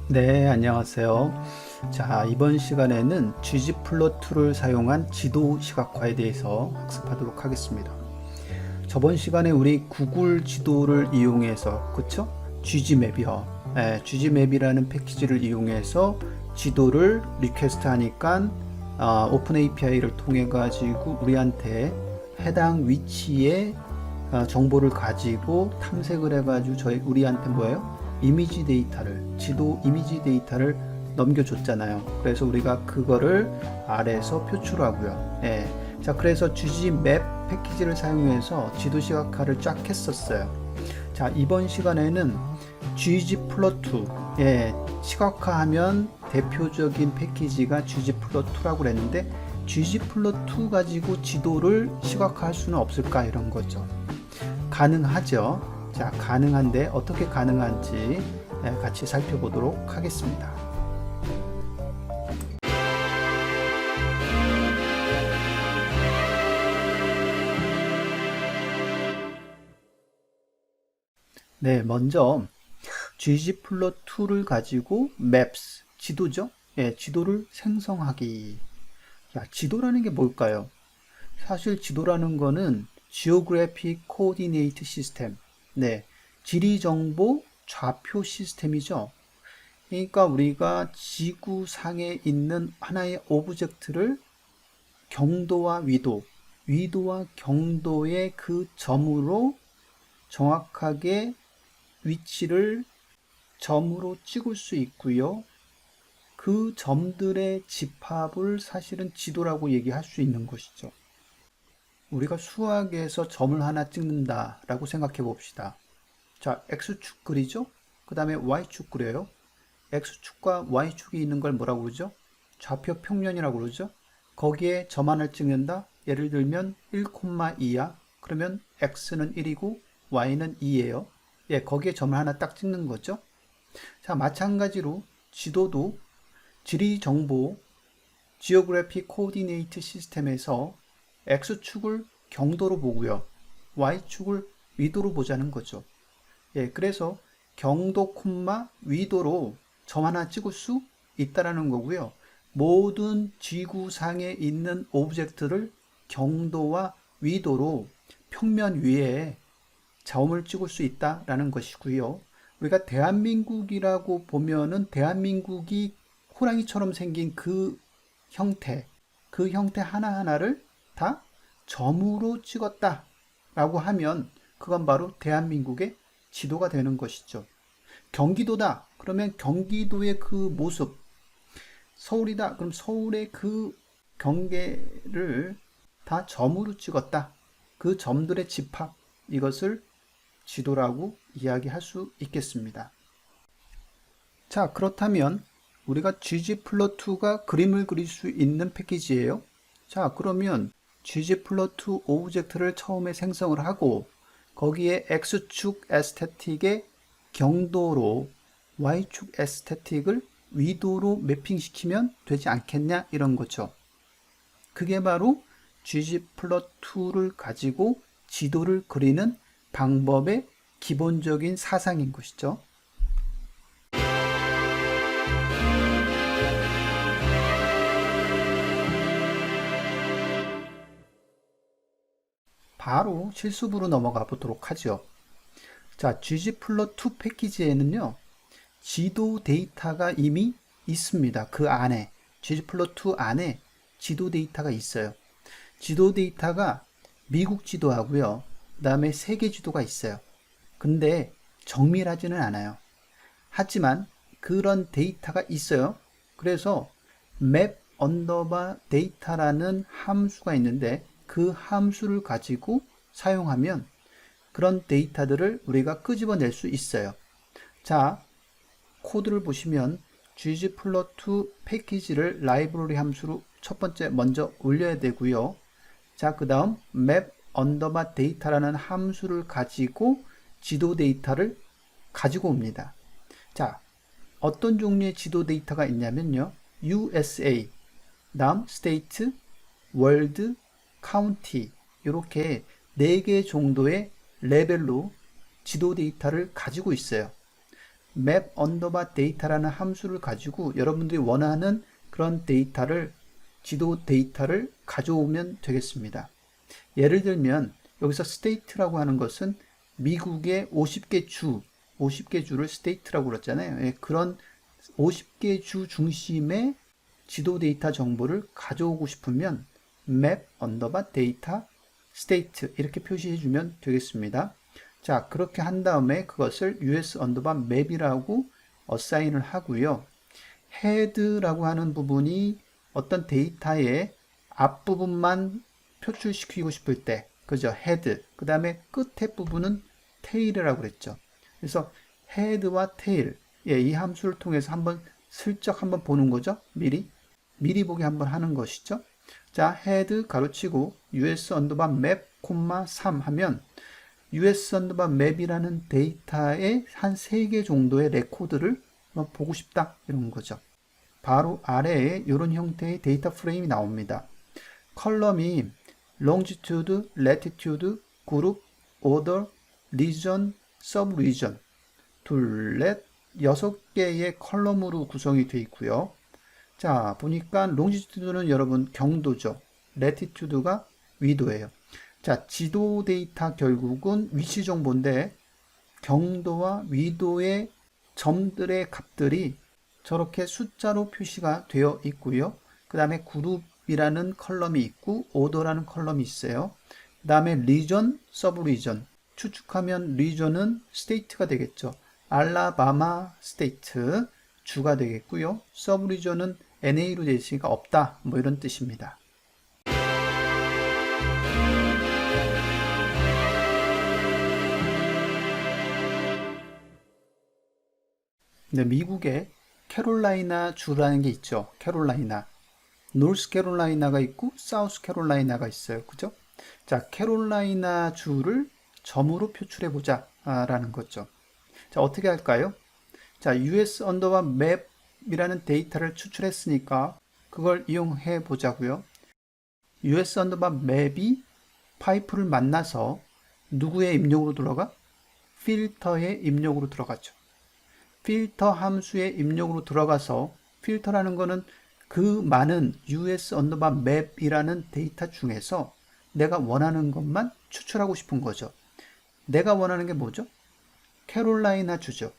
네, 안녕하세요. 자, 이번 시간에는 ggplot2를 사용한 지도 시각화에 대해서 학습하도록 하겠습니다. 저번 시간에 우리 구글 지도를 이용해서, 그쵸? ggmap이요. 네, ggmap이라는 패키지를 이용해서 지도를 리퀘스트 하니까 오픈 API를 통해 가지고 우리한테 해당 위치의 정보를 가지고 탐색을 해가지고 우리한테 뭐예요? 이미지 데이터를, 지도 이미지 데이터를 넘겨줬잖아요. 그래서 우리가 그거를 아래에서 표출하고요. 예. 자, 그래서 ggmap 패키지를 사용해서 지도 시각화를 쫙 했었어요. 자, 이번 시간에는 ggplot2, 예, 시각화하면 대표적인 패키지가 ggplot2라고 그랬는데 ggplot2 가지고 지도를 시각화할 수는 없을까 이런 거죠. 가능하죠. 자, 가능한데 어떻게 가능한지 같이 살펴보도록 하겠습니다. 네, 먼저 ggplot2를 가지고 maps, 지도죠. 예, 지도를 생성하기. 야, 지도라는 게 뭘까요? 사실 지도라는 거는 Geographic Coordinate System, 네, 지리정보 좌표 시스템이죠. 그러니까 우리가 지구상에 있는 하나의 오브젝트를 경도와 위도, 위도와 경도의 그 점으로 정확하게 위치를 점으로 찍을 수 있고요. 그 점들의 집합을 사실은 지도라고 얘기할 수 있는 것이죠. 우리가 수학에서 점을 하나 찍는다라고 생각해 봅시다. 자, X축 그리죠? 그 다음에 Y축 그려요. X축과 Y축이 있는 걸 뭐라고 그러죠? 좌표 평면이라고 그러죠? 거기에 점 하나를 찍는다? 예를 들면 1,2야. 그러면 X는 1이고 Y는 2예요. 예, 거기에 점을 하나 딱 찍는 거죠. 자, 마찬가지로 지도도 지리정보 Geographic Coordinate 시스템에서 X축을 경도로 보고요. Y축을 위도로 보자는 거죠. 예, 그래서 경도, 위도로 점 하나 찍을 수 있다라는 거고요. 모든 지구상에 있는 오브젝트를 경도와 위도로 평면 위에 점을 찍을 수 있다라는 것이고요. 우리가 대한민국이라고 보면은 대한민국이 호랑이처럼 생긴 그 형태 하나하나를 다 점으로 찍었다라고 하면 그건 바로 대한민국의 지도가 되는 것이죠. 경기도다. 그러면 경기도의 그 모습, 서울이다. 그럼 서울의 그 경계를 다 점으로 찍었다. 그 점들의 집합, 이것을 지도라고 이야기할 수 있겠습니다. 자, 그렇다면 우리가 ggplot2가 그림을 그릴 수 있는 패키지예요. 자, 그러면 ggplot2 오브젝트를 처음에 생성을 하고 거기에 x축 에스테틱의 경도로 y축 에스테틱을 위도로 매핑시키면 되지 않겠냐 이런 거죠. 그게 바로 ggplot2를 가지고 지도를 그리는 방법의 기본적인 사상인 것이죠. 바로 실습으로 넘어가 보도록 하죠. 자, ggplot2 패키지에는요, 지도 데이터가 이미 있습니다. 그 안에, ggplot2 안에 지도 데이터가 있어요. 지도 데이터가 미국 지도하고요, 그 다음에 세계 지도가 있어요. 근데 정밀하지는 않아요. 하지만 그런 데이터가 있어요. 그래서 map underbar data라는 함수가 있는데 그 함수를 가지고 사용하면 그런 데이터들을 우리가 끄집어낼 수 있어요. 자, 코드를 보시면 ggplot2 패키지를 라이브러리 함수로 첫 번째 먼저 올려야 되고요. 자, 그 다음 map underbar data라는 함수를 가지고 지도 데이터를 가지고 옵니다. 자, 어떤 종류의 지도 데이터가 있냐면요. USA, 다음 state, world, county 이렇게 4개 정도의 레벨로 지도 데이터를 가지고 있어요. map 언더바 데이터라는 함수를 가지고 여러분들이 원하는 그런 데이터를, 지도 데이터를 가져오면 되겠습니다. 예를 들면 여기서 state라고 하는 것은 미국의 50개 주를 state라고 그랬잖아요. 예, 그런 50개 주 중심의 지도 데이터 정보를 가져오고 싶으면 map 언더바 데이터 state 이렇게 표시해 주면 되겠습니다. 자, 그렇게 한 다음에 그것을 US 언더바 map이라고 어사인을 하고요. head라고 하는 부분이 어떤 데이터의 앞부분만 표출시키고 싶을 때, 그죠? head. 그 다음에 끝에 부분은 tail이라고 그랬죠. 그래서 head와 tail, 예, 이 함수를 통해서 한번 슬쩍 한번 보는 거죠. 미리 보기 한번 하는 것이죠. 자, head 가로치고 US 언더바 map, 3 하면 US 언더바 map이라는 데이터의 한 3개 정도의 레코드를 보고 싶다 이런 거죠. 바로 아래에 이런 형태의 데이터 프레임이 나옵니다. 컬럼이 longitude, latitude, group, order, region, subregion 둘, 6개의 컬럼으로 구성이 되어 있고요. 자, 보니까 longitude는 여러분 경도죠. latitude가 위도예요. 자, 지도 데이터 결국은 위치 정보인데 경도와 위도의 점들의 값들이 저렇게 숫자로 표시가 되어 있고요. 그 다음에 그룹이라는 컬럼이 있고 오더라는 컬럼이 있어요. 그 다음에 region, subregion 추측하면 region은 state가 되겠죠. 알라바마 스테이트 주가 되겠고요. subregion은 NA로 되어 있으니까 없다 뭐 이런 뜻입니다. 네, 미국에 캐롤라이나 주라는 게 있죠. 캐롤라이나. 노스캐롤라이나가 있고 사우스캐롤라이나가 있어요. 그죠? 자, 캐롤라이나 주를 점으로 표출해 보자 라는 거죠. 자, 어떻게 할까요? 자, US 언더바 맵이라는 데이터를 추출했으니까 그걸 이용해 보자고요. US 언더바 맵이 파이프를 만나서 누구의 입력으로 들어가? 필터의 입력으로 들어가죠. 필터 함수의 입력으로 들어가서 필터라는 거는 그 많은 US 언더바 맵이라는 데이터 중에서 내가 원하는 것만 추출하고 싶은 거죠. 내가 원하는 게 뭐죠? 캐롤라이나 주죠.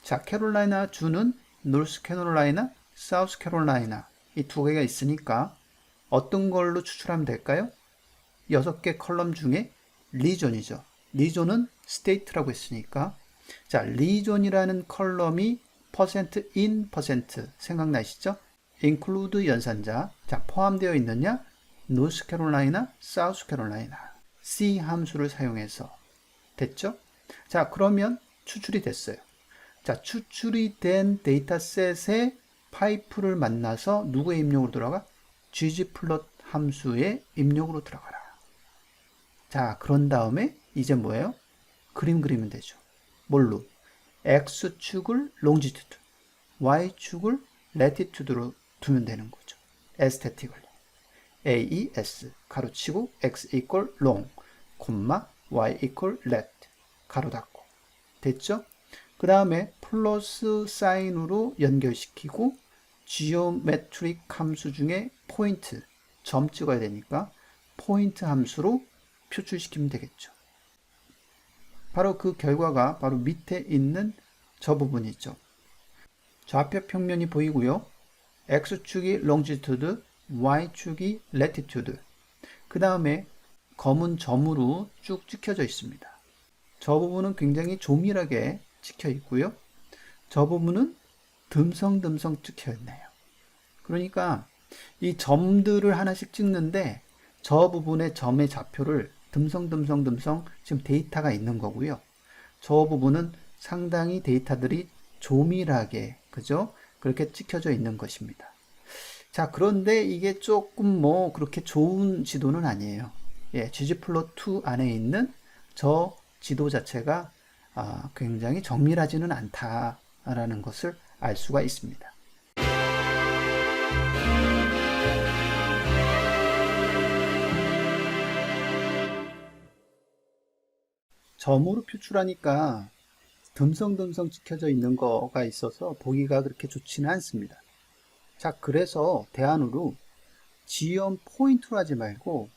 자, 캐롤라이나 주는 노스캐롤라이나, 사우스캐롤라이나 이 두 개가 있으니까 어떤 걸로 추출하면 될까요? 6개 컬럼 중에 리존이죠. 리존은 state라고 했으니까 자, 리존이라는 컬럼이 %in 생각나시죠? include 연산자. 자, 포함되어 있느냐? 노스캐롤라이나, 사우스캐롤라이나. C 함수를 사용해서 됐죠? 자, 그러면 추출이 됐어요. 자, 추출이 된 데이터셋의 파이프를 만나서 누구의 입력으로 들어가? ggplot 함수의 입력으로 들어가라. 자, 그런 다음에 이제 뭐예요? 그림 그리면 되죠. 뭘로? X축을 longitude, Y축을 latitude로 두면 되는 거죠. aesthetically. AES, 가로치고, X equal long, Y equal lat, 가로 닫고. 됐죠? 그 다음에 플러스 사인으로 연결시키고, geometric 함수 중에 포인트, 점 찍어야 되니까, 포인트 함수로 표출시키면 되겠죠. 바로 그 결과가 바로 밑에 있는 저 부분이 있죠. 좌표 평면이 보이고요. X축이 longitude, Y축이 latitude. 그 다음에 검은 점으로 쭉 찍혀져 있습니다. 저 부분은 굉장히 조밀하게 찍혀 있고요. 저 부분은 듬성듬성 찍혀 있네요. 그러니까 이 점들을 하나씩 찍는데 저 부분의 점의 좌표를 듬성 지금 데이터가 있는 거고요. 저 부분은 상당히 데이터들이 조밀하게 그죠? 그렇게 찍혀져 있는 것입니다. 자, 그런데 이게 조금 뭐 그렇게 좋은 지도는 아니에요. 예, ggplot2 안에 있는 저 지도 자체가 굉장히 정밀하지는 않다라는 것을 알 수가 있습니다. 점으로 표출하니까 듬성듬성 찍혀져 있는 거가 있어서 보기가 그렇게 좋지는 않습니다. 자, 그래서 대안으로 지엄 포인트로 하지 말고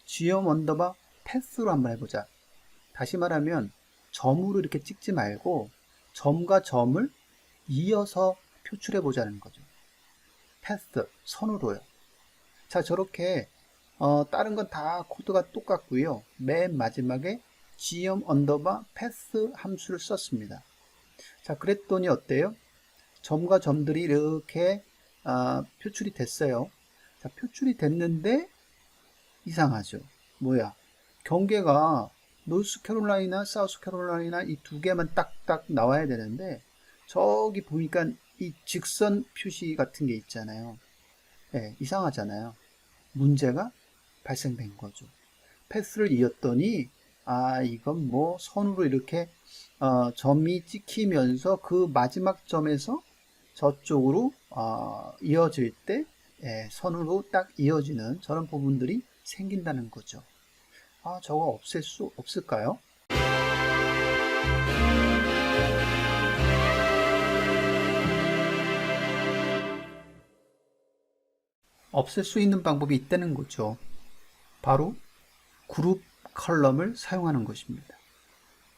지엄 언더바 패스로 한번 해보자. 다시 말하면 점으로 이렇게 찍지 말고 점과 점을 이어서 표출해 보자는 거죠. 패스, 선으로요. 자, 저렇게 다른 건 다 코드가 똑같고요. 맨 마지막에 지엄 언더바 패스 함수를 썼습니다. 자, 그랬더니 어때요? 점과 점들이 이렇게 표출이 됐어요. 자, 표출이 됐는데 이상하죠. 뭐야? 경계가 노스캐롤라이나, 사우스캐롤라이나 이 두 개만 딱딱 나와야 되는데 저기 보니까 이 직선 표시 같은 게 있잖아요. 네, 이상하잖아요. 문제가 발생된 거죠. 패스를 이었더니 이건 뭐 선으로 이렇게 점이 찍히면서 그 마지막 점에서 저쪽으로 이어질 때 선으로 딱 이어지는 저런 부분들이 생긴다는 거죠. 저거 없앨 수 없을까요? 없앨 수 있는 방법이 있다는 거죠. 바로 그룹 컬럼을 사용하는 것입니다.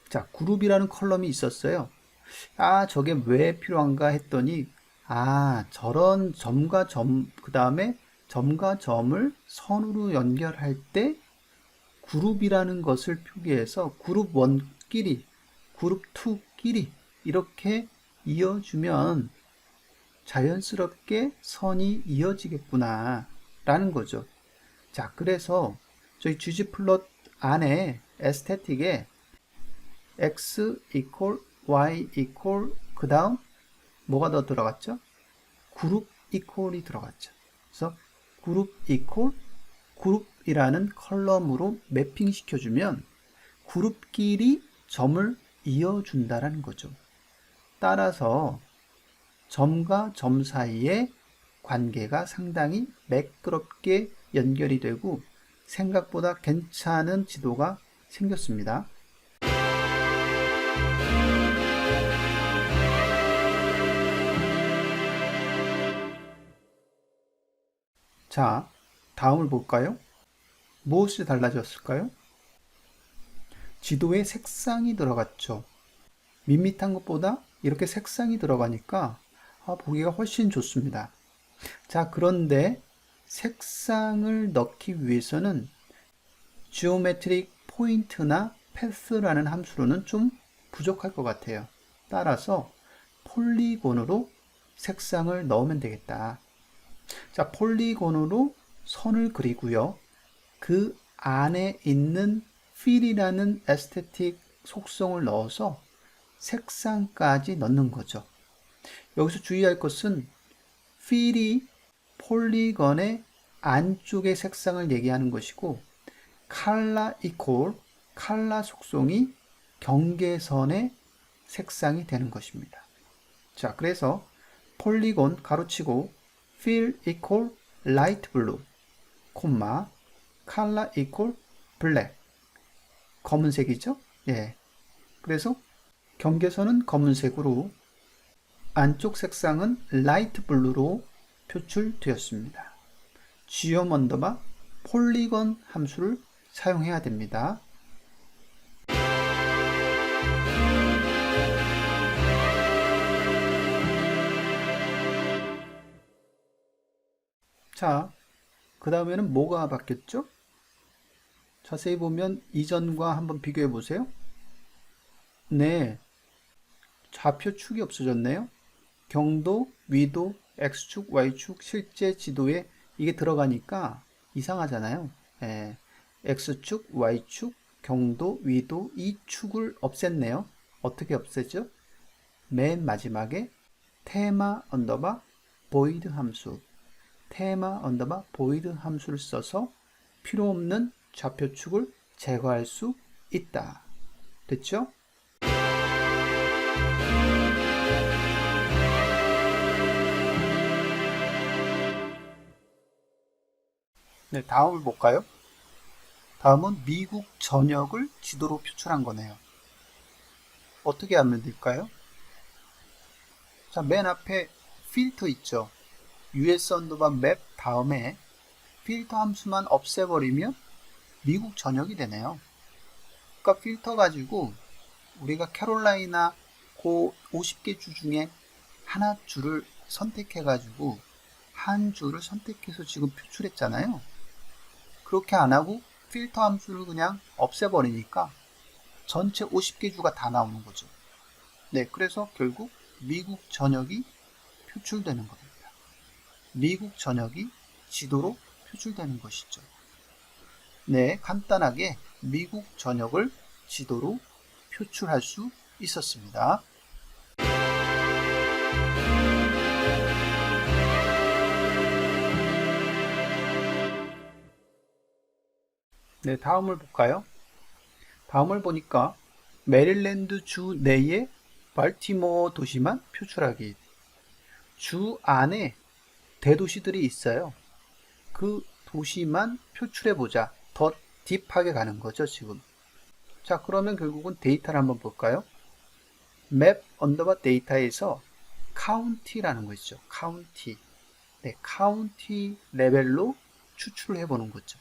자, 그룹이라는 컬럼이 있었어요. 저게 왜 필요한가 했더니 저런 점과 점, 그 다음에 점과 점을 선으로 연결할 때 그룹이라는 것을 표기해서 그룹 1끼리, 그룹 2끼리 이렇게 이어주면 자연스럽게 선이 이어지겠구나 라는 거죠. 자, 그래서 저희 ggplot 안에 에스테틱에 x equal y equal 그 다음 뭐가 더 들어갔죠? 그룹 equal이 들어갔죠. 그래서 그룹 equal 그룹이라는 컬럼으로 매핑 시켜주면 그룹끼리 점을 이어준다라는 거죠. 따라서 점과 점 사이의 관계가 상당히 매끄럽게 연결이 되고 생각보다 괜찮은 지도가 생겼습니다. 자, 다음을 볼까요? 무엇이 달라졌을까요? 지도에 색상이 들어갔죠. 밋밋한 것보다 이렇게 색상이 들어가니까 보기가 훨씬 좋습니다. 자, 그런데 색상을 넣기 위해서는 geometric point나 path라는 함수로는 좀 부족할 것 같아요. 따라서 폴리곤으로 색상을 넣으면 되겠다. 자, 폴리곤으로 선을 그리고요. 그 안에 있는 fill이라는 에스테틱 속성을 넣어서 색상까지 넣는 거죠. 여기서 주의할 것은 fill이 폴리건의 안쪽의 색상을 얘기하는 것이고 color equal, color 속성이 경계선의 색상이 되는 것입니다. 자, 그래서 폴리곤 가로치고 fill equal light blue, 콤마 color equal black, 검은색이죠? 예. 그래서 경계선은 검은색으로 안쪽 색상은 라이트 블루로 표출되었습니다. geom 언더바 폴리건 함수를 사용해야 됩니다. 자, 그 다음에는 뭐가 바뀌었죠? 자세히 보면 이전과 한번 비교해 보세요. 네, 좌표축이 없어졌네요. 경도, 위도, x축, y축, 실제 지도에 이게 들어가니까 이상하잖아요. 예, x축, y축, 경도, 위도 이 축을 없앴네요. 어떻게 없애죠? 맨 마지막에 테마 언더바 void 함수, 테마 언더바 void 함수를 써서 필요 없는 좌표축을 제거할 수 있다. 됐죠? 네, 다음을 볼까요? 다음은 미국 전역을 지도로 표출한 거네요. 어떻게 하면 될까요? 자, 맨 앞에 필터 있죠. US 언더바 맵 다음에 필터 함수만 없애버리면 미국 전역이 되네요. 그러니까 필터 가지고 우리가 캐롤라이나 그 50개 주 중에 하나 주를 선택해 가지고 한 주를 선택해서 지금 표출했잖아요. 그렇게 안 하고 필터 함수를 그냥 없애버리니까 전체 50개 주가 다 나오는 거죠. 네, 그래서 결국 미국 전역이 표출되는 겁니다. 미국 전역이 지도로 표출되는 것이죠. 네, 간단하게 미국 전역을 지도로 표출할 수 있었습니다. 네, 다음을 볼까요? 다음을 보니까 메릴랜드 주 내에 발티모어 도시만 표출하기. 주 안에 대도시들이 있어요. 그 도시만 표출해보자. 더 딥하게 가는 거죠, 지금. 자, 그러면 결국은 데이터를 한번 볼까요? 맵 언더바 데이터에서 카운티라는 거 있죠. 카운티. 네, 카운티 레벨로 추출을 해보는 거죠.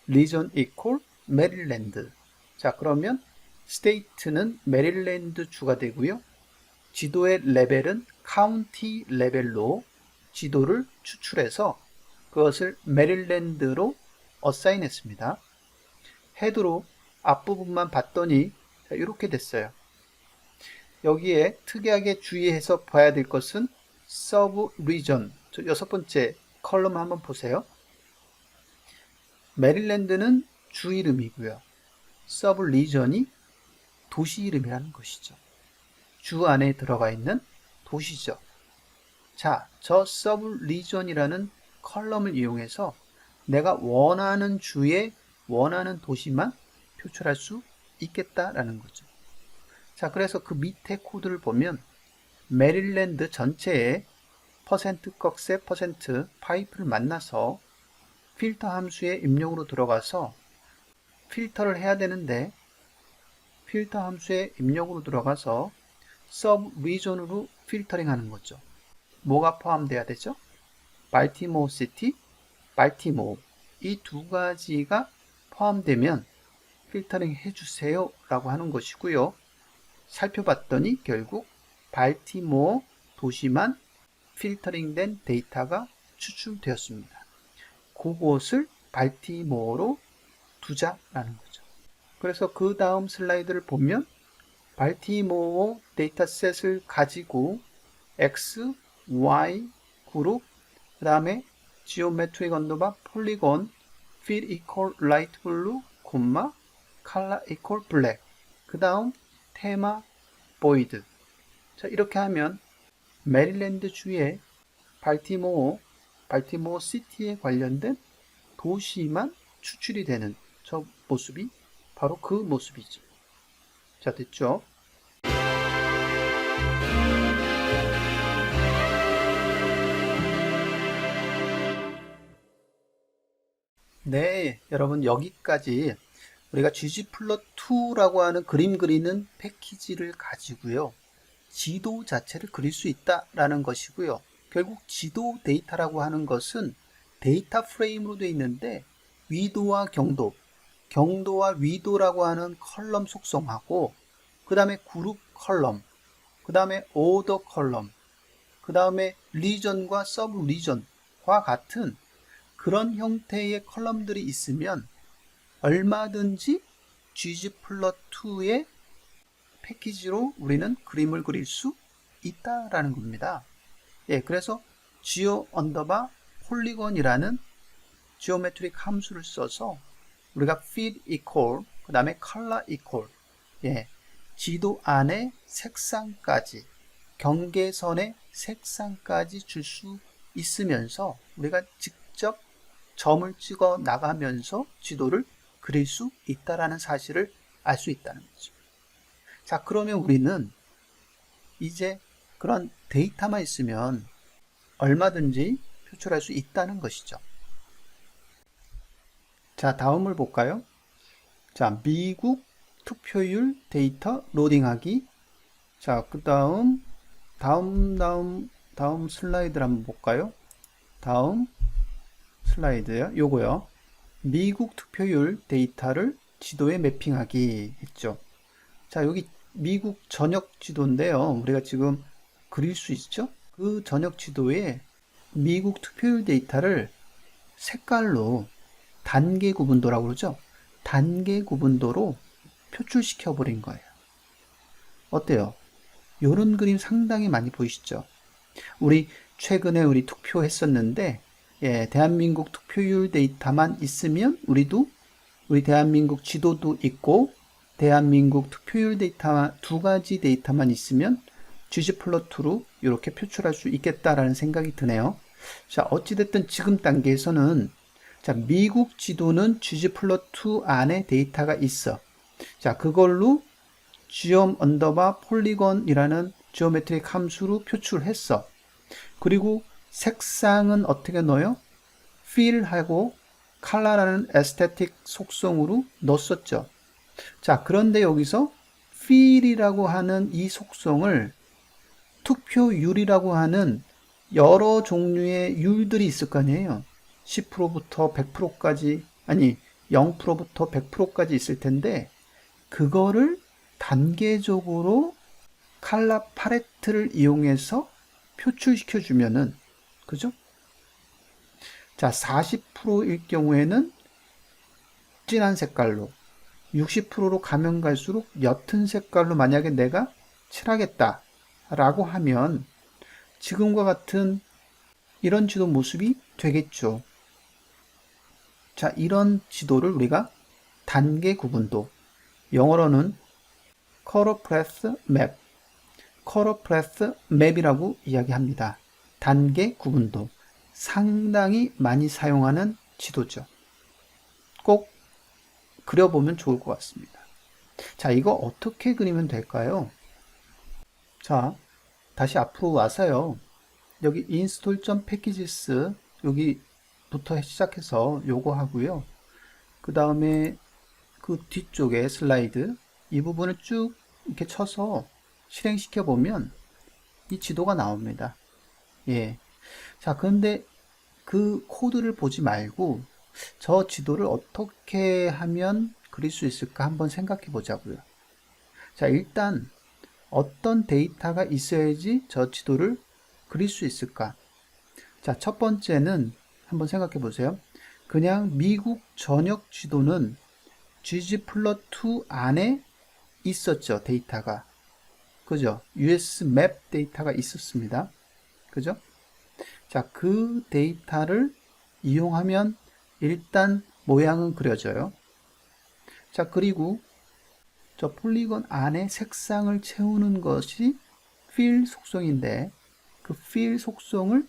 리전 이퀄 메릴랜드. 자, 그러면 스테이트는 메릴랜드 주가 되고요. 지도의 레벨은 카운티 레벨로 지도를 추출해서 그것을 메릴랜드로 어사인했습니다. 헤드로 앞부분만 봤더니 이렇게 됐어요. 여기에 특이하게 주의해서 봐야 될 것은 서브 리전, 여섯 번째 컬럼 한번 보세요. 메릴랜드는 주 이름이고요. 서브 리전이 도시 이름이라는 것이죠. 주 안에 들어가 있는 도시죠. 자, 저 서브 리전이라는 컬럼을 이용해서 내가 원하는 주에 원하는 도시만 표출할 수 있겠다라는 거죠. 자, 그래서 그 밑에 코드를 보면 메릴랜드 전체에 퍼센트 꺽쇠 퍼센트 파이프를 만나서 필터 함수의 입력으로 들어가서 필터를 해야 되는데 필터 함수의 입력으로 들어가서 서브 리전으로 필터링 하는 거죠. 뭐가 포함돼야 되죠? 발티모어 시티, 발티모어 이 두 가지가 포함되면 필터링 해주세요 라고 하는 것이고요. 살펴봤더니 결국 발티모어 도시만 필터링된 데이터가 추출되었습니다. 그곳을 발티모어로 두자라는 거죠. 그래서 그 다음 슬라이드를 보면 발티모어 데이터셋을 가지고 X, Y 그룹, 그 다음에 지오메트릭 언더바 폴리곤, fit equal light blue, 콤마, color equal black, 그 다음 테마 void. 자, 이렇게 하면 메릴랜드 주의 발티모어 시티에 관련된 도시만 추출이 되는 저 모습이 바로 그 모습이죠. 자, 됐죠? 네, 여러분 여기까지 우리가 ggplot2라고 하는 그림 그리는 패키지를 가지고요. 지도 자체를 그릴 수 있다라는 것이고요. 결국 지도 데이터라고 하는 것은 데이터 프레임으로 되어 있는데 위도와 경도와 위도라고 하는 컬럼 속성하고 그 다음에 그룹 컬럼, 그 다음에 오더 컬럼, 그 다음에 리전과 서브 리전과 같은 그런 형태의 컬럼들이 있으면 얼마든지 ggplot2의 패키지로 우리는 그림을 그릴 수 있다라는 겁니다. 예, 그래서 geo 언더바 폴리곤이라는 지오메트릭 함수를 써서 우리가 fit equal, 그 다음에 color equal, 예, 지도 안에 색상까지, 경계선의 색상까지 줄 수 있으면서 우리가 직접 점을 찍어 나가면서 지도를 그릴 수 있다라는 사실을 알 수 있다는 거죠. 자, 그러면 우리는 이제 그런 데이터만 있으면 얼마든지 표출할 수 있다는 것이죠. 자, 다음을 볼까요? 자, 미국 투표율 데이터 로딩하기. 자, 그 다음 슬라이드를 한번 볼까요? 다음 슬라이드요. 요거요. 미국 투표율 데이터를 지도에 매핑하기 했죠. 자, 여기 미국 전역 지도인데요. 우리가 지금 그릴 수 있죠? 그 전역 지도에 미국 투표율 데이터를 색깔로 단계 구분도라고 그러죠? 단계 구분도로 표출시켜 버린 거예요. 어때요? 요런 그림 상당히 많이 보이시죠? 우리 최근에 우리 투표했었는데, 예, 대한민국 투표율 데이터만 있으면 우리 대한민국 지도도 있고, 대한민국 투표율 데이터 두 가지 데이터만 있으면 ggplot로 이렇게 표출할 수 있겠다라는 생각이 드네요. 자, 어찌됐든 지금 단계에서는 자, 미국 지도는 ggplot 안에 데이터가 있어. 자, 그걸로 geom 언더바 폴리곤이라는 지오메트릭 함수로 표출했어. 그리고 색상은 어떻게 넣어요? fill하고 color라는 에스테틱 속성으로 넣었었죠. 자, 그런데 여기서 fill이라고 하는 이 속성을 투표율이라고 하는 여러 종류의 율들이 있을 거 아니에요. 10%부터 100%까지, 아니 0%부터 100%까지 있을 텐데 그거를 단계적으로 컬러 팔레트를 이용해서 표출시켜 주면은, 그죠? 자, 40%일 경우에는 진한 색깔로, 60%로 가면 갈수록 옅은 색깔로 만약에 내가 칠하겠다 라고 하면 지금과 같은 이런 지도 모습이 되겠죠. 자, 이런 지도를 우리가 단계 구분도, 영어로는 Color Path Map, Color Path Map이라고 이야기합니다. 단계 구분도, 상당히 많이 사용하는 지도죠. 꼭 그려보면 좋을 것 같습니다. 자, 이거 어떻게 그리면 될까요? 자, 다시 앞으로 와서요. 여기 install.packages 여기부터 시작해서 요거 하고요. 그 다음에 그 뒤쪽에 슬라이드 이 부분을 쭉 이렇게 쳐서 실행시켜 보면 이 지도가 나옵니다. 예. 자, 그런데 그 코드를 보지 말고 저 지도를 어떻게 하면 그릴 수 있을까 한번 생각해 보자고요. 자, 일단 어떤 데이터가 있어야지 저 지도를 그릴 수 있을까? 자, 첫 번째는 한번 생각해 보세요. 그냥 미국 전역 지도는 ggplot2 안에 있었죠, 데이터가. 그죠? US 맵 데이터가 있었습니다. 그죠? 자, 그 데이터를 이용하면 일단 모양은 그려져요. 자, 그리고 저 폴리곤 안에 색상을 채우는 것이 fill 속성인데 그 fill 속성을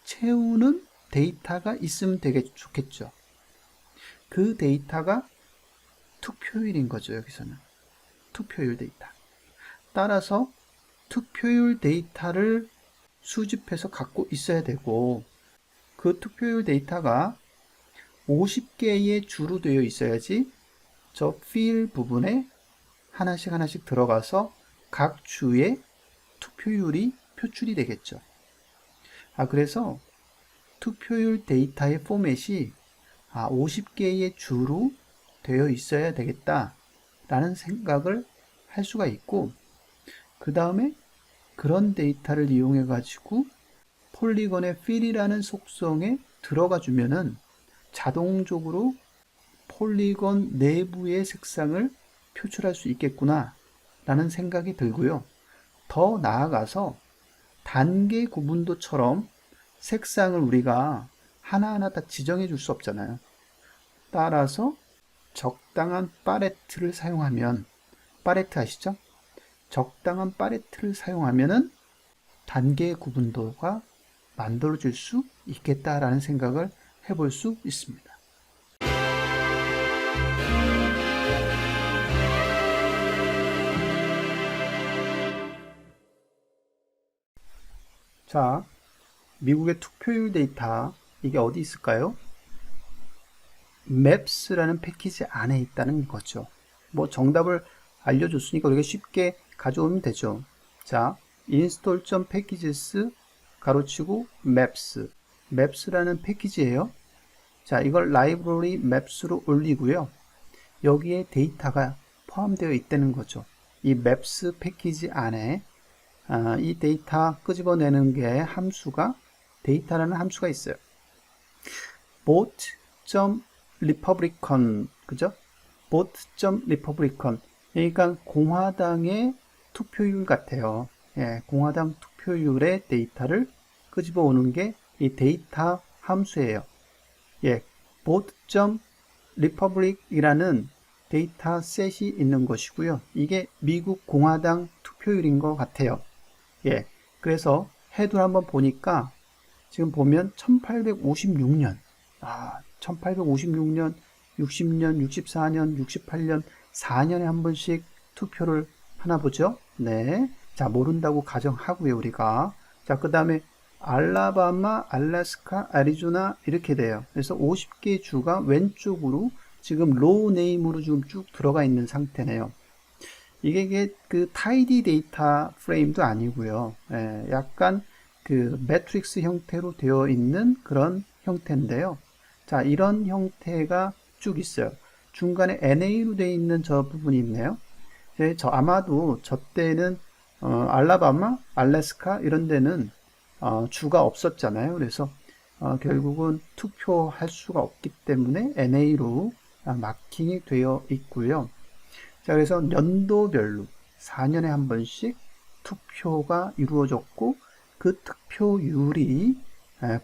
채우는 데이터가 있으면 되게 좋겠죠. 그 데이터가 투표율인 거죠, 여기서는. 투표율 데이터. 따라서 투표율 데이터를 수집해서 갖고 있어야 되고 그 투표율 데이터가 50개의 주로 되어 있어야지 저 fill 부분에 하나씩 들어가서 각 주의 투표율이 표출이 되겠죠. 그래서 투표율 데이터의 포맷이 50개의 주로 되어 있어야 되겠다 라는 생각을 할 수가 있고, 그 다음에 그런 데이터를 이용해 가지고 폴리곤의 fill이라는 속성에 들어가 주면은 자동적으로 폴리곤 내부의 색상을 표출할 수 있겠구나 라는 생각이 들고요. 더 나아가서 단계 구분도처럼 색상을 우리가 하나하나 다 지정해 줄 수 없잖아요. 따라서 적당한 팔레트를 사용하면, 팔레트 아시죠? 적당한 팔레트를 사용하면은 단계 구분도가 만들어질 수 있겠다라는 생각을 해볼 수 있습니다. 자, 미국의 투표율 데이터, 이게 어디 있을까요? Maps라는 패키지 안에 있다는 거죠. 뭐 정답을 알려줬으니까 우리가 쉽게 가져오면 되죠. 자, install.packages 가로치고 maps. maps라는 패키지예요. 자, 이걸 라이브러리 maps로 올리고요. 여기에 데이터가 포함되어 있다는 거죠. 이 maps 패키지 안에 이 데이터 끄집어내는 게 함수가 데이터라는 함수가 있어요. vote.republican 그죠? vote.republican 그러니까 공화당의 투표율 같아요. 예, 공화당 투표율의 데이터를 끄집어 오는 게 이 데이터 함수예요. 예, vote.republic이라는 데이터 셋이 있는 것이고요. 이게 미국 공화당 투표율인 것 같아요. 예, 그래서 해두를 한번 보니까 지금 보면 1856년, 1856년, 60년, 64년, 68년, 4년에 한 번씩 투표를 하나 보죠. 네. 자, 모른다고 가정하고요, 우리가. 자, 그 다음에 알라바마, 알래스카, 애리조나 이렇게 돼요. 그래서 50개 주가 왼쪽으로 지금 로우 네임으로 지금 쭉 들어가 있는 상태네요. 이게 그 타이디 데이터 프레임도 아니고요. 예, 약간 그 매트릭스 형태로 되어 있는 그런 형태인데요. 자, 이런 형태가 쭉 있어요. 중간에 NA로 되어 있는 저 부분이 있네요. 아마도 저 때는 알라바마, 알래스카 이런 데는 주가 없었잖아요. 그래서 결국은 투표할 수가 없기 때문에 NA로 마킹이 되어 있고요. 자, 그래서 연도별로 4년에 한 번씩 투표가 이루어졌고 그 투표율이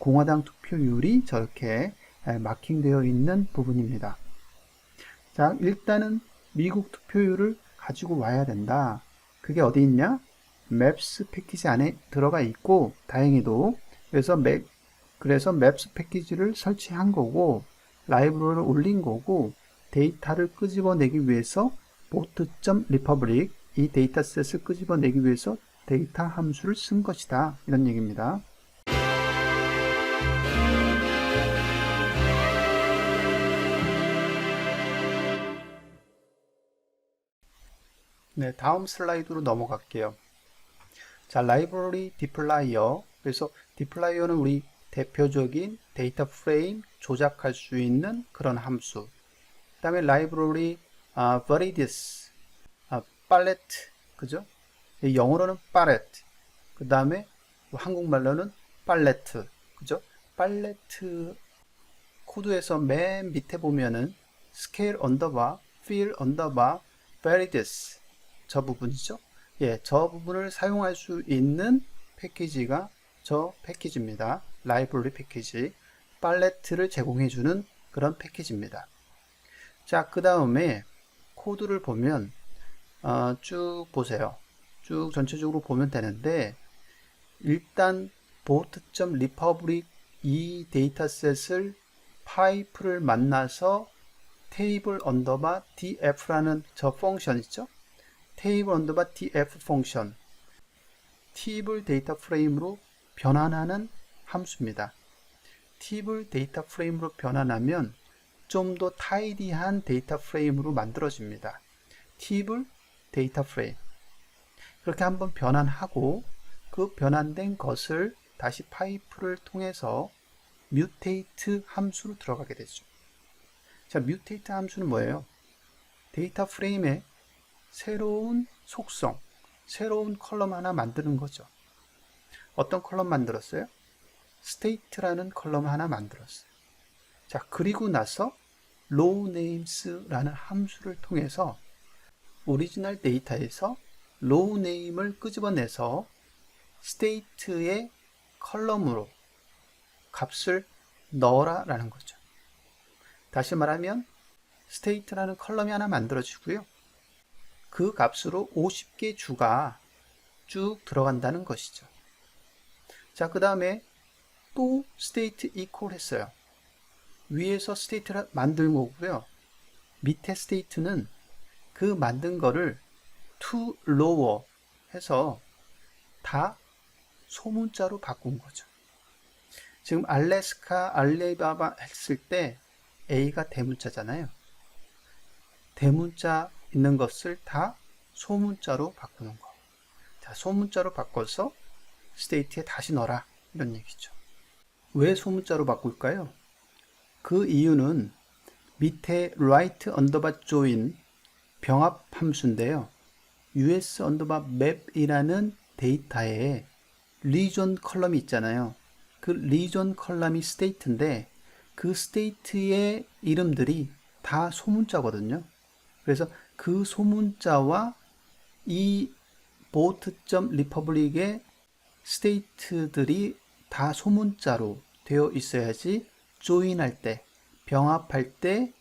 공화당 투표율이 저렇게 마킹되어 있는 부분입니다. 자, 일단은 미국 투표율을 가지고 와야 된다. 그게 어디 있냐? maps 패키지 안에 들어가 있고 다행히도 그래서 maps 패키지를 설치한 거고 라이브러리를 올린 거고 데이터를 끄집어내기 위해서 vote.republic 이 데이터셋을 끄집어내기 위해서 데이터 함수를 쓴 것이다. 이런 얘기입니다. 네, 다음 슬라이드로 넘어갈게요. 자, 라이브러리 디플라이어. 그래서 디플라이어는 우리 대표적인 데이터 프레임 조작할 수 있는 그런 함수. 그 다음에 라이브러리 various, palette, 그죠? 영어로는 palette. 그 다음에 한국말로는 팔레트, 그죠? 팔레트 코드에서 맨 밑에 보면은 scale 언더바, fill 언더바, various 저 부분이죠. 예, 저 부분을 사용할 수 있는 패키지가 저 패키지입니다. 라이브러리 패키지. 팔레트를 제공해주는 그런 패키지입니다. 자, 그 다음에 코드를 보면 쭉 보세요. 쭉 전체적으로 보면 되는데 일단 vote.republic 이 데이터셋을 파이프를 만나서 table 언더바 df라는 저 펑션 있죠? table 언더바 df 펑션 table 데이터 프레임으로 변환하는 함수입니다. table 데이터 프레임으로 변환하면 좀 더 타이디한 데이터 프레임으로 만들어집니다. table 데이터 프레임 그렇게 한번 변환하고 그 변환된 것을 다시 파이프를 통해서 mutate 함수로 들어가게 되죠. 자, mutate 함수는 뭐예요? 데이터 프레임에 새로운 속성, 새로운 컬럼 하나 만드는 거죠. 어떤 컬럼 만들었어요? state라는 컬럼 하나 만들었어요. 자, 그리고 나서 row names라는 함수를 통해서 오리지널 데이터에서 row name을 끄집어내서 state의 컬럼으로 값을 넣어라 라는 거죠. 다시 말하면 state라는 컬럼이 하나 만들어지고요. 그 값으로 50개 주가 쭉 들어간다는 것이죠. 자, 그 다음에 또 state equal 했어요. 위에서 state를 만든 거고요. 밑에 state는 그 만든 거를 to lower 해서 다 소문자로 바꾼 거죠. 지금 알래스카, 알리바바 했을 때 A가 대문자잖아요. 대문자 있는 것을 다 소문자로 바꾸는 거. 자, 소문자로 바꿔서 state에 다시 넣어라. 이런 얘기죠. 왜 소문자로 바꿀까요? 그 이유는 밑에 write underbar join 병합 함수인데요. us underbar map이라는 데이터에 region 컬럼이 있잖아요. 그 region 컬럼이 state인데 그 state의 이름들이 다 소문자거든요. 그래서 그 소문자와 이 boat.republic의 state들이 다 소문자로 되어 있어야지 join할 때, 병합할 때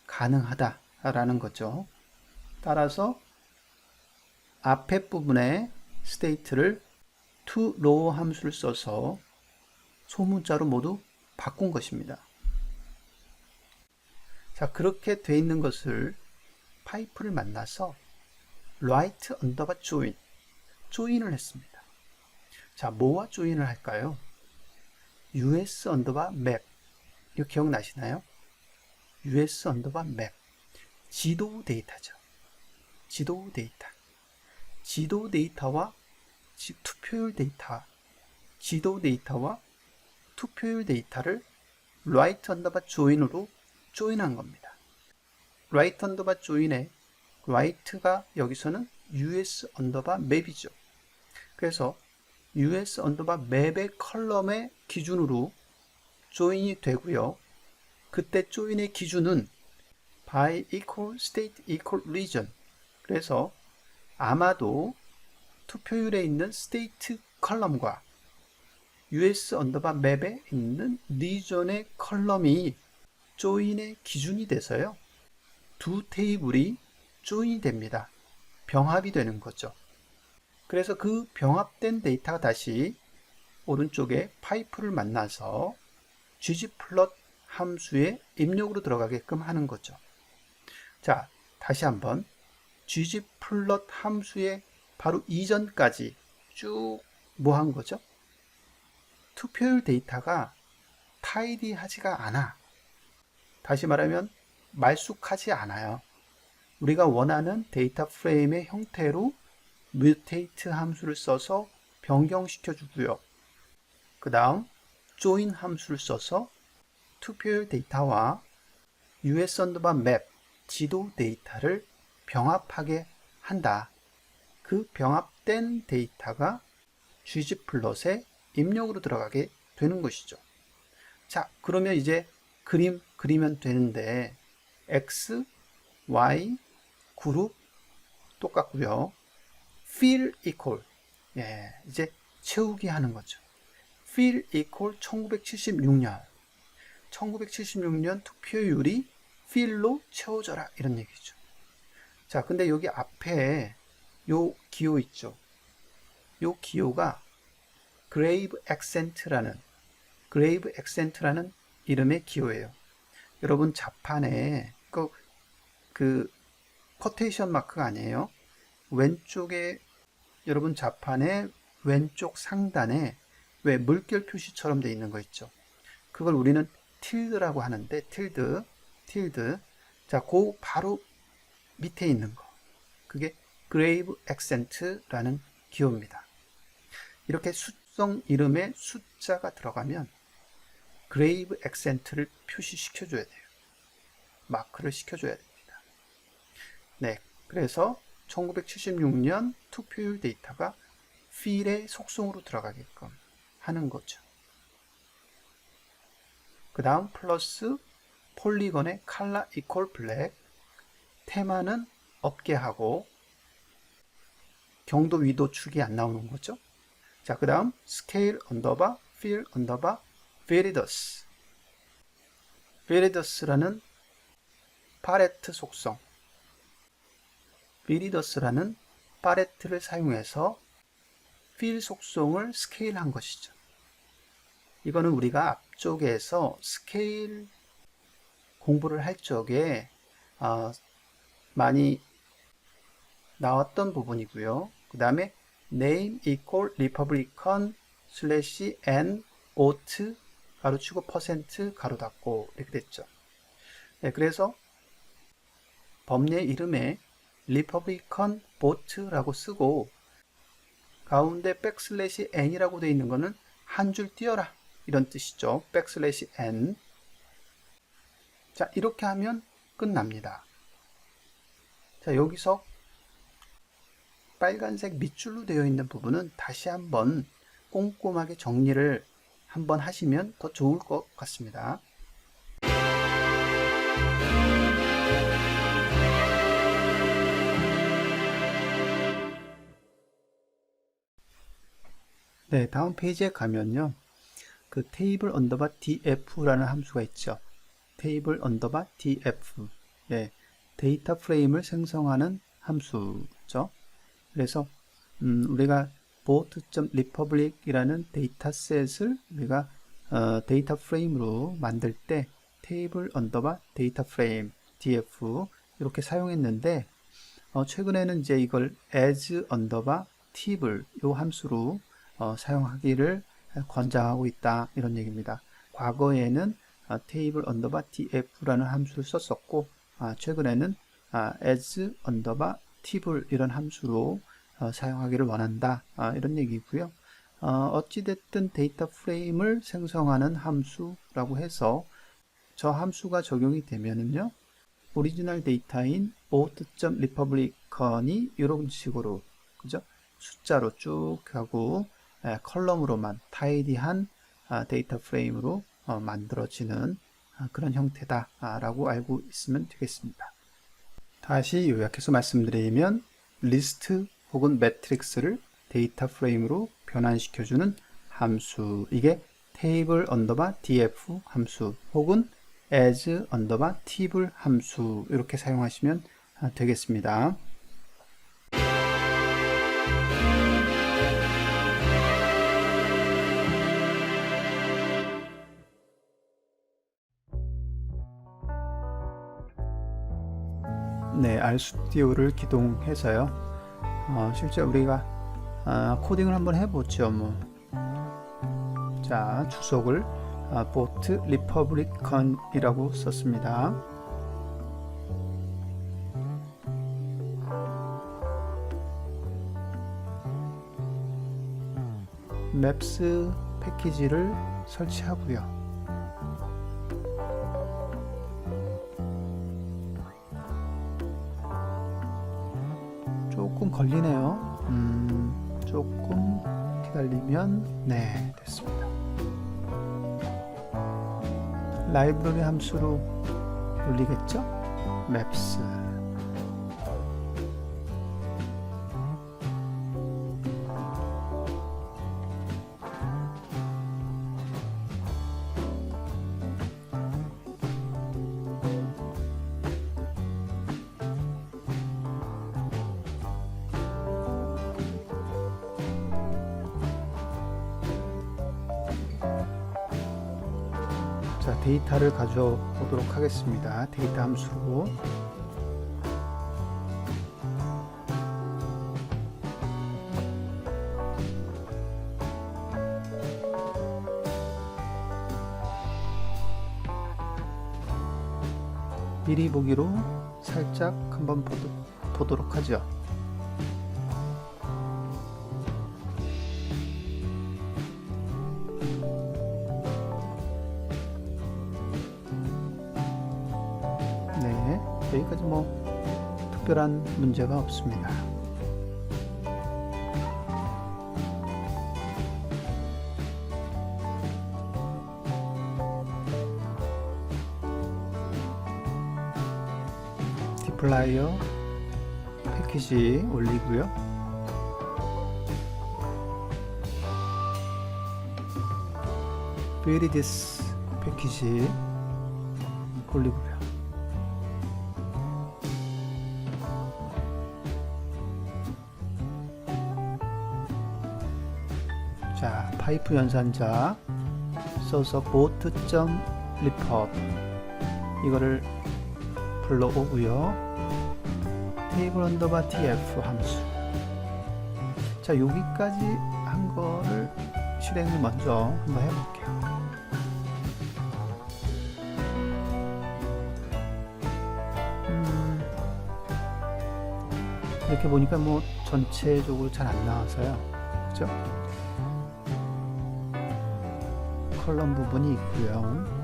가능하다라는 거죠. 따라서 앞에 부분에 state를 to row 함수를 써서 소문자로 모두 바꾼 것입니다. 자, 그렇게 돼 있는 것을 파이프를 만나서 write underbar join을 했습니다. 자, 뭐와 join을 할까요? us underbar map. 이거 기억나시나요? us underbar map. 지도 데이터죠. 지도 데이터. 지도 데이터와 투표율 데이터. 지도 데이터와 투표율 데이터를 write underbar join으로 조인한 겁니다. write underbar join의 write가 여기서는 us underbar map이죠. 그래서 us underbar map의 컬럼의 기준으로 조인이 되고요. 그때 조인의 기준은 by equal state equal region. 그래서 아마도 투표율에 있는 state 컬럼과 us underbar map에 있는 region의 컬럼이 조인의 기준이 돼서요. 두 테이블이 조인이 됩니다. 병합이 되는 거죠. 그래서 그 병합된 데이터가 다시 오른쪽에 파이프를 만나서 ggplot 함수의 입력으로 들어가게끔 하는 거죠. 자, 다시 한번 ggplot 함수의 바로 이전까지 쭉 뭐 한 거죠? 투표율 데이터가 타이디하지가 않아. 다시 말하면 말쑥하지 않아요. 우리가 원하는 데이터 프레임의 형태로 mutate 함수를 써서 변경시켜 주고요. 그 다음 join 함수를 써서 투표율 데이터와 us underbar map 지도 데이터를 병합하게 한다. 그 병합된 데이터가 ggplot에 입력으로 들어가게 되는 것이죠. 자, 그러면 이제 그림 그리면 되는데 X, Y, 그룹 똑같고요. fill equal. 예, 이제 채우기 하는 거죠. fill equal 1976년. 1976년 투표율이 fill로 채워져라 이런 얘기죠. 자, 근데 여기 앞에 요 기호 있죠. 요 기호가 grave accent라는 이름의 기호예요. 여러분 자판에 그 쿼테이션 마크가 아니에요. 왼쪽에 여러분 자판의 왼쪽 상단에 왜 물결 표시처럼 돼 있는 거 있죠. 그걸 우리는 틸드라고 하는데 틸드. 자, 그 바로 밑에 있는 거. 그게 grave accent라는 기호입니다. 이렇게 수성 이름에 숫자가 들어가면 grave accent를 표시시켜줘야 돼요. 마크를 시켜줘야 됩니다. 네, 그래서 1976년 투표율 데이터가 fill의 속성으로 들어가게끔 하는 거죠. 그 다음 플러스 폴리건의 color equal black. 테마는 없게 하고 경도 위도 축이 안 나오는 거죠. 자, 그 다음 scale underbar fill underbar viridus라는 파레트 속성, viridus라는 파레트를 사용해서 fill 속성을 스케일한 것이죠. 이거는 우리가 앞쪽에서 스케일 공부를 할 적에 많이 나왔던 부분이고요. 그 다음에 name equal republican slash n ought 가로치고 퍼센트 가로 닫고 이렇게 됐죠. 네, 그래서 범례 이름에 리퍼블리컨 보트라고 쓰고 가운데 백슬래시 n이라고 되어 있는 거는 한 줄 띄어라 이런 뜻이죠. 백슬래시 n. 자, 이렇게 하면 끝납니다. 자, 여기서 빨간색 밑줄로 되어 있는 부분은 다시 한번 꼼꼼하게 정리를 한번 하시면 더 좋을 것 같습니다. 네, 다음 페이지에 가면요. 그 테이블 언더바 df라는 함수가 있죠. 테이블 언더바 df. 예, 데이터 프레임을 생성하는 함수죠. 그래서 우리가 boat.republic이라는 데이터셋을 우리가 데이터 프레임으로 만들 때 테이블 언더바 데이터 프레임 df 이렇게 사용했는데 최근에는 이제 이걸 as 언더바 table 요 함수로 사용하기를 권장하고 있다 이런 얘기입니다. 과거에는 테이블 언더바 df라는 함수를 썼었고 최근에는 as 언더바 table 이런 함수로 사용하기를 원한다 이런 얘기고요. 어찌됐든 데이터 프레임을 생성하는 함수라고 해서 저 함수가 적용이 되면은요 오리지널 데이터인 boat.republican이 이런 식으로 그죠? 숫자로 쭉 하고 컬럼으로만 타이디한 데이터 프레임으로 만들어지는 그런 형태다 라고 알고 있으면 되겠습니다. 다시 요약해서 말씀드리면 리스트 혹은 매트릭스를 데이터 프레임으로 변환시켜주는 함수, 이게 테이블 언더바 df 함수 혹은 as 언더바 table 함수 이렇게 사용하시면 되겠습니다. 네, RStudi오를 기동해서요. 실제 우리가 코딩을 한번 해보죠. 자, 주석을 boat republican이라고 썼습니다. maps 패키지를 설치하고요. 조금 걸리네요. 조금 기다리면 네, 됐습니다. 라이브러리 함수로 올리겠죠? maps. 자, 데이터를 가져오도록 하겠습니다. 데이터 함수로. 미리 보기로 살짝 한번 보도록 하죠. 네, 여기까지 특별한 문제가 없습니다. 디플라이어 패키지 올리고요. VDS 패키지 올리고요. 자, 파이프 연산자 써서 boat.report 이거를 불러오고요. 테이블 언더바 df 함수. 자, 여기까지 한 거를 실행을 먼저 한번 해볼게요. 이렇게 보니까 뭐 전체적으로 잘 안 나와서요. 그죠? 컬럼 부분이 있고요.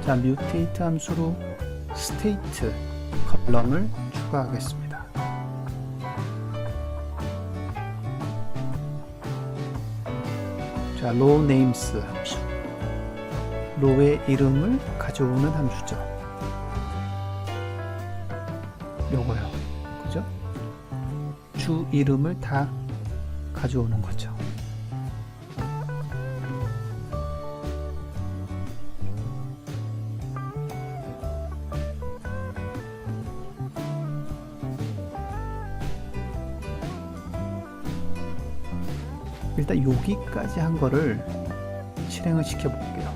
자, 뮤테이트 함수로 스테이트 컬럼을 추가하겠습니다. 자, row names 함수. row의 이름을 가져오는 함수죠. 요거요. 그죠? 주 이름을 다 가져오는 거죠. 일단 여기까지 한 거를 실행을 시켜 볼게요.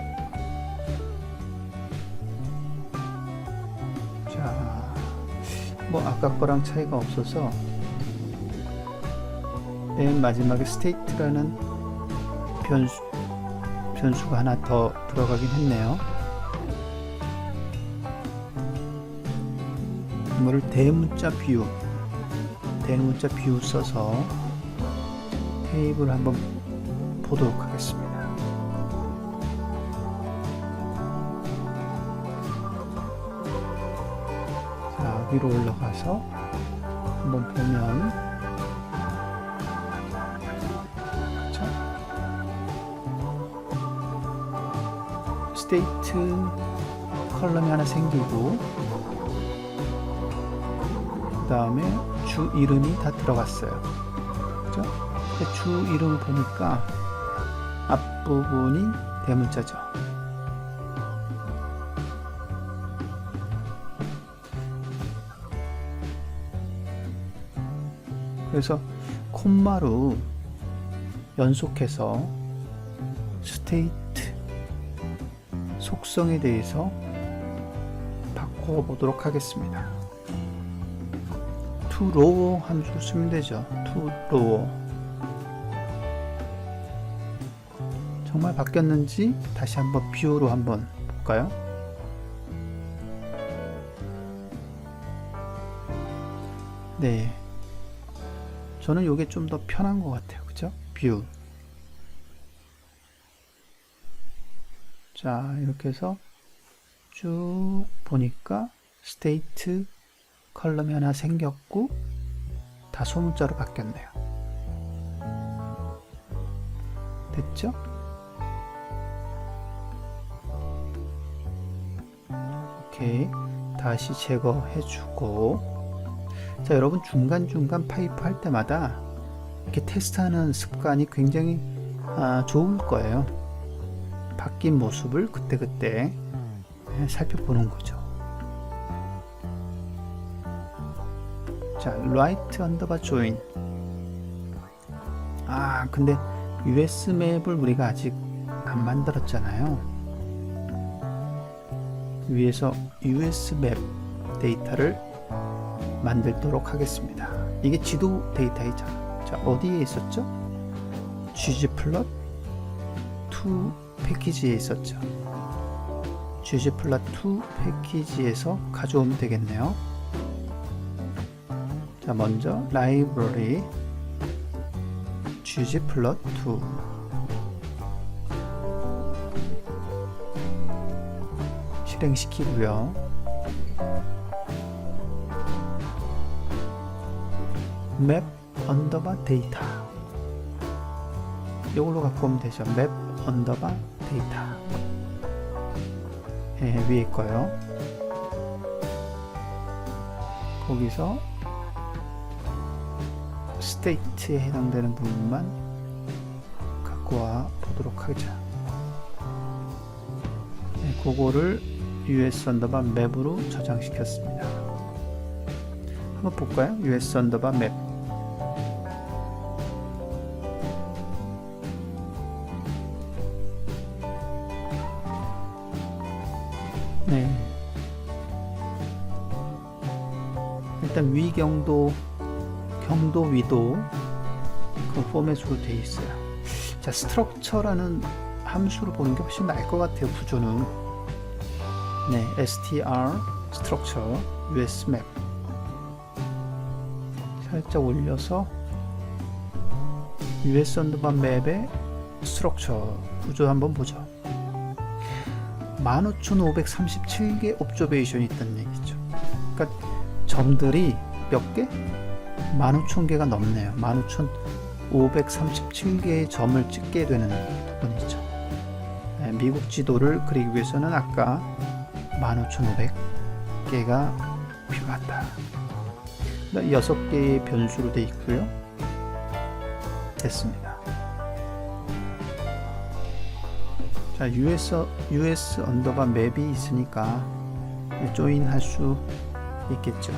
자, 뭐 아까 거랑 차이가 없어서 맨 마지막에 state라는 변수가 하나 더 들어가긴 했네요. 이거를 대문자 뷰 써서 테이블을 한번 보도록 하겠습니다. 자, 위로 올라가서 한번 보면, 자, 스테이트 컬럼이 하나 생기고, 그 다음에 주 이름이 다 들어갔어요. 그죠? 주 이름을 보니까 앞부분이 대문자죠. 그래서 콤마로 연속해서 스테이트 속성에 대해서 바꿔보도록 하겠습니다. to row 함수를 쓰면 되죠. to row. 정말 바뀌었는지 다시 한번 뷰로 한번 볼까요? 네, 저는 이게 좀 더 편한 것 같아요. 그죠? 뷰. 자, 이렇게 해서 쭉 보니까 스테이트 컬럼이 하나 생겼고 다 소문자로 바뀌었네요. 됐죠? 오케이, 다시 제거해주고, 자, 여러분 중간중간 파이프 할 때마다 이렇게 테스트하는 습관이 굉장히 좋을 거예요. 바뀐 모습을 그때그때 살펴보는 거죠. 자, right underbar join. 근데 US 맵을 우리가 아직 안 만들었잖아요. 위에서 US 맵 데이터를 만들도록 하겠습니다. 이게 지도 데이터이죠. 자, 어디에 있었죠? ggplot2 패키지에 있었죠. ggplot2 패키지에서 가져오면 되겠네요. 자, 먼저 library ggplot2 실행시키고요. map underbar data 이걸로 갖고 오면 되죠. map underbar data. 위에 거요. 거기서 state에 해당되는 부분만 갖고 와 보도록 하죠. 그거를 US underbar map으로 저장시켰습니다. 한번 볼까요? US underbar map. 네. 일단 위경도 경도 위도 그 포맷으로 되어 있어요. 자, 스트럭처라는 함수로 보는 게 훨씬 나을 것 같아요. 구조는. 네, str structure us map 살짝 올려서 us 언더바 맵의 structure 구조 한번 보죠. 15,537개 옵저베이션이 있다는 얘기죠. 그러니까 점들이 몇 개? 15,000개가 넘네요. 15,537개의 점을 찍게 되는 부분이죠. 네, 미국 지도를 그리기 위해서는 아까 15,500개가 필요하다. 6개의 변수로 되어 있고요. 됐습니다. 자, US 언더바 맵이 있으니까 조인 할 수 있겠죠.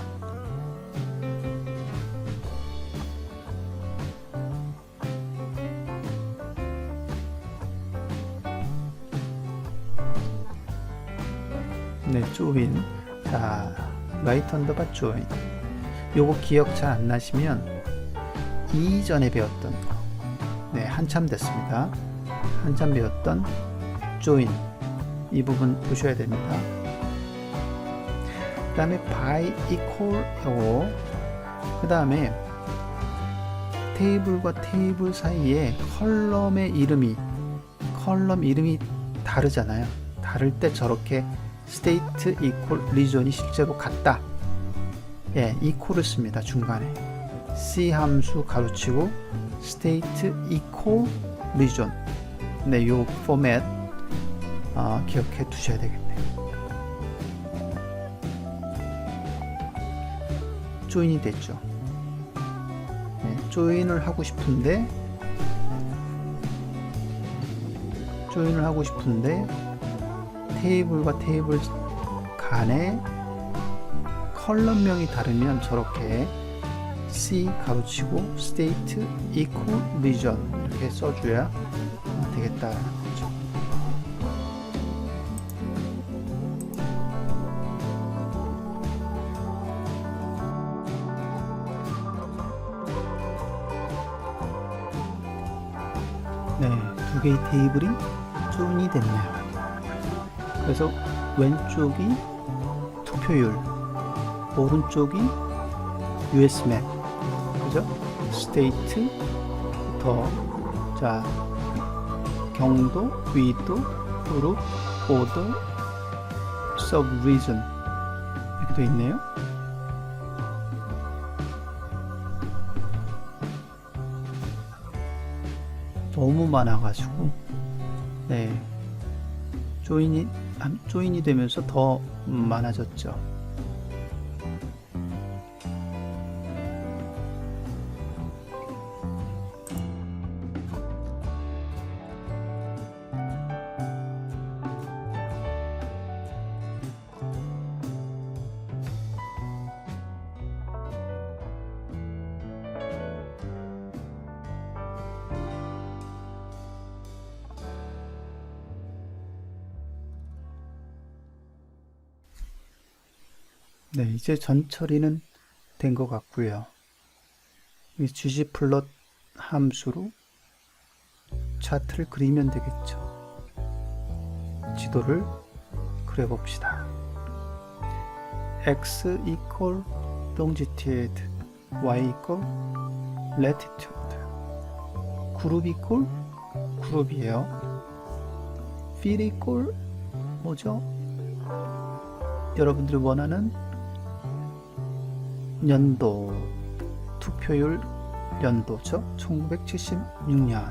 네, 조인. 자, 라이트 언더바 조인. 요거 기억 잘 안 나시면 이전에 배웠던 거. 네, 한참 됐습니다. 한참 배웠던 조인. 이 부분 보셔야 됩니다. 그 다음에 by equal 요거. 그 다음에 테이블과 테이블 사이에 컬럼 이름이 다르잖아요. 다를 때 저렇게 state equal region이 실제로 같다. 예, equal을 씁니다. 중간에 C 함수 가로치고 state equal region. 네, 요 포맷 기억해 두셔야 되겠네요. 조인이 됐죠. 네, 조인을 하고 싶은데 테이블과 테이블 간에 컬럼명이 다르면 저렇게 C 가로치고 state equal region 이렇게 써줘야 되겠다라는 거죠. 네, 두 개의 테이블이 조인이 됐네요. 그래서 왼쪽이 투표율, 오른쪽이 US 맵, 그죠? 스테이트부터 자 경도, 위도, 그룹, 오더, 서브 리전 이렇게 되어 있네요. 너무 많아가지고 네, 조인이 되면서 더 많아졌죠. 네, 이제 전 처리는 된 것 같고요. 이 ggplot 함수로 차트를 그리면 되겠죠. 지도를 그려봅시다. x equal longitude, y equal latitude, 그룹 equal 그룹이에요. field equal 뭐죠? 여러분들이 원하는 연도, 투표율 연도죠. 1976년.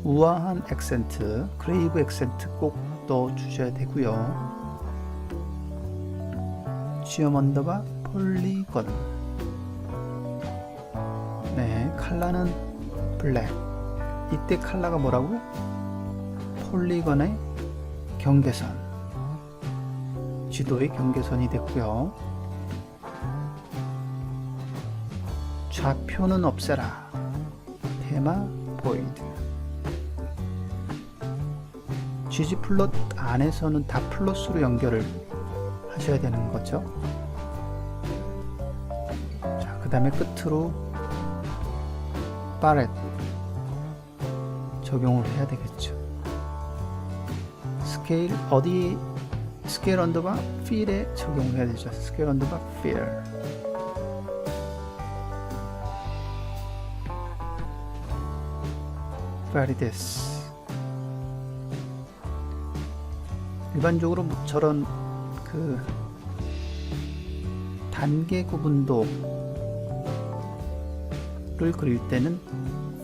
우아한 액센트, 그레이브 액센트 꼭 넣어주셔야 되고요. 지엄 언더바 폴리건. 네, 컬러는 블랙. 이때 컬러가 뭐라고요? 폴리건의 경계선. 지도의 경계선이 됐고요. 좌표는 없애라. 테마 보이드. ggplot 안에서는 다 플러스로 연결을 하셔야 되는 거죠. 그 다음에 끝으로 바렛 적용을 해야 되겠죠. 스케일 어디 스케일 언더바 필에 적용을 해야 되죠. 스케일 언더바 필. 바리데스. 일반적으로 저런 그 단계 구분도를 그릴 때는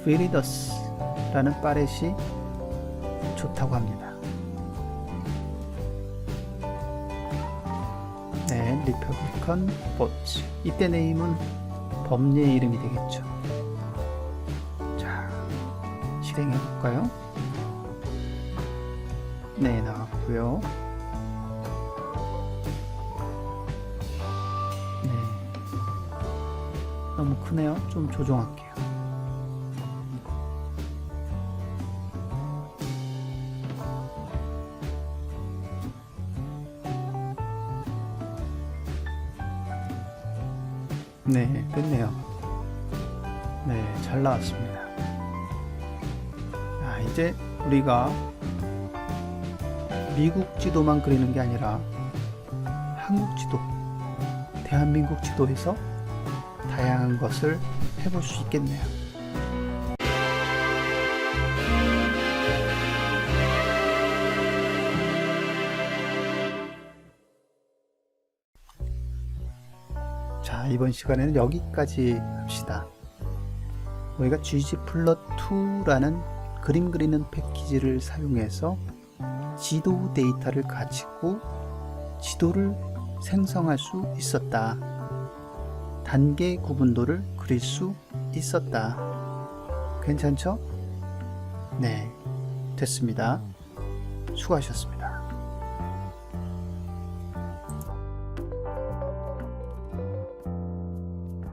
비리더스라는 파렛이 좋다고 합니다. 네, 리퍼블리컨 보츠. 이때 네임은 범례의 이름이 되겠죠. 자, 실행해 볼까요? 네, 나왔고요. 네, 너무 크네요. 좀 조정할게요. 네, 됐네요. 네, 잘 나왔습니다. 이제 우리가 미국 지도만 그리는 게 아니라 한국 지도, 대한민국 지도에서 다양한 것을 해볼 수 있겠네요. 자, 이번 시간에는 여기까지 합시다. 우리가 ggplot2라는 그림 그리는 패키지를 사용해서 지도 데이터를 가지고 지도를 생성할 수 있었다. 단계 구분도를 그릴 수 있었다. 괜찮죠? 네, 됐습니다. 수고하셨습니다.